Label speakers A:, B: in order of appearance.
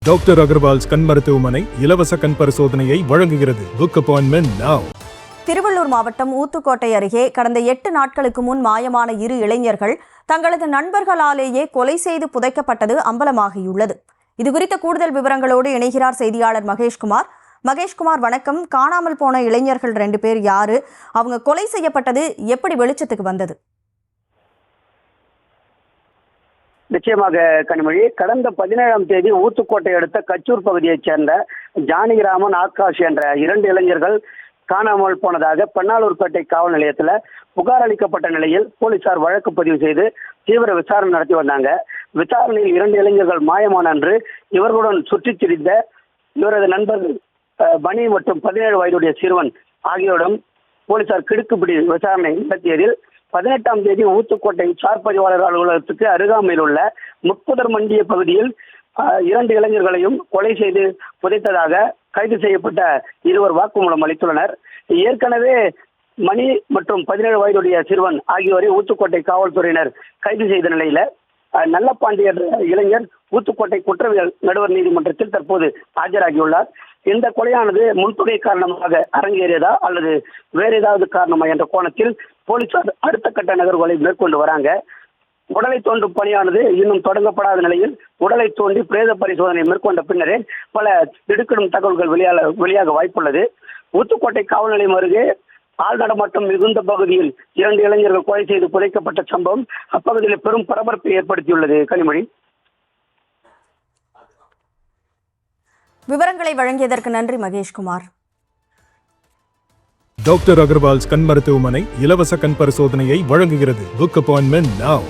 A: Doctor Agarwal's கண் மருத்துவமனை இலவச கண் பரிசோதனையை வழங்குகிறது. Book appointment now.
B: திருவள்ளூர் மாவட்டம் ஊத்துக்கோட்டை அருகே கடந்த 8 நாட்களுக்கு முன் மாயமான 2 இளைஞர்கள் தங்களது நண்பர்களாலேயே கொலை செய்து புதைக்கப்பட்டது அம்பலமாகியுள்ளது. இதுகுறித்த கூடுதல் விவரங்களோடு இணைகிறார் செய்தியாளர் மகேஷ்குமார். மகேஷ்குமார், வணக்கம். காணாமல் போன இளைஞர்கள் 2 பேர் யாரு? அவங்க கொலை செய்யப்பட்டது எப்படி வெளிச்சத்துக்கு வந்தது?
C: நிச்சயமாக கனிமொழி, கடந்த 17ஆம் தேதி ஊத்துக்கோட்டை அடுத்த கச்சூர் பகுதியைச் சேர்ந்த ஜானகிராமன், ஆகாஷ் என்ற 2 இளைஞர்கள் காணாமல் போனதாக பெண்ணாலூர்பேட்டை காவல் நிலையத்தில் புகார் அளிக்கப்பட்ட நிலையில் போலீசார் வழக்கு பதிவு செய்து தீவிர விசாரணை நடத்தி வந்தாங்க. விசாரணையில் 2 இளைஞர்கள் மாயமான அன்று இவர்களுடன் சுற்றித் திரிந்த இவரது நண்பர்கள் பனி மற்றும் 17 வயதுடைய சிறுவன் ஆகியோரிடம் போலீசார் கிடுக்குப்பிடி விசாரணை நடத்தியதில் 18ஆம் தேதி ஊத்துக்கோட்டை சார் பதிவாளர் அலுவலகத்துக்கு அருகாமையில் உள்ள முட்புதர் மண்டிய பகுதியில் 2 இளைஞர்களையும் கொலை செய்து புதைத்ததாக கைது செய்யப்பட்ட 2 வாக்குமூலம் அளித்துள்ளனர். ஏற்கனவே மணி மற்றும் 17 வயதுடைய சிறுவன் ஆகியோரை ஊத்துக்கோட்டை காவல்துறையினர் கைது செய்த நிலையில நல்லபாண்டி என்ற இளைஞர் ஊத்துக்கோட்டை குற்றவியல் நடுவர் நீதிமன்றத்தில் தற்போது ஆஜராகியுள்ளார். இந்த கொலையானது முன்கொடை காரணமாக அரங்கேறியதா அல்லது வேறு ஏதாவது காரணமா என்ற கோணத்தில் போலீசார் அடுத்த கட்ட நகர்வுகளை மேற்கொண்டு வராங்க. உடலை தோண்டும் பணியானது இன்னும் தொடங்கப்படாத நிலையில் உடலை தோண்டி பிரேத பரிசோதனை மேற்கொண்ட பின்னரே பல திடுக்கிடும் தகவல்கள் வெளியாக வாய்ப்புள்ளது. ஊத்துக்கோட்டை காவல் நிலையம் அருகே ஆள் நடமாட்டம் மிகுந்த பகுதியில் 2 இளைஞர்கள் கொலை செய்து புதைக்கப்பட்ட சம்பவம் அப்பகுதியில் பெரும் பரபரப்பை ஏற்படுத்தியுள்ளது. கனிமொழி,
B: விவரங்களை வழங்கியதற்கு நன்றி மகேஷ்குமார்.
A: டாக்டர் அகர்வால்ஸ் கண் மருத்துவமனை இலவச கண் பரிசோதனையை வழங்குகிறது. Book appointment now.